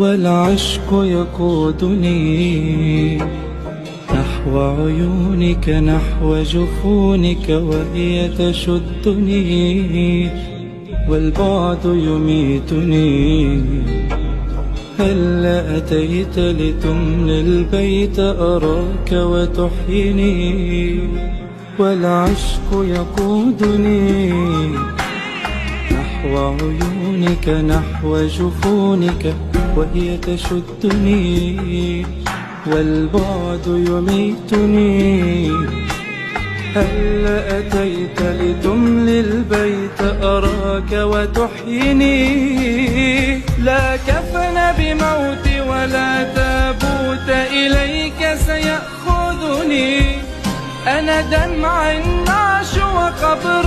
والعشق يقودني نحو عيونك، نحو جفونك، وهي تشدني والبعد يميتني. هلا أتيت لتملي البيت أراك وتحييني، والعشق يقودني نحو عيونك، نحو جفونك، وهي تشدني والبعد يميتني. هلا أتيت لتملي البيت أراك وتحييني. لا كفن بموتي ولا تابوت إليك سيأخذني. أنا دمع النعش وقبر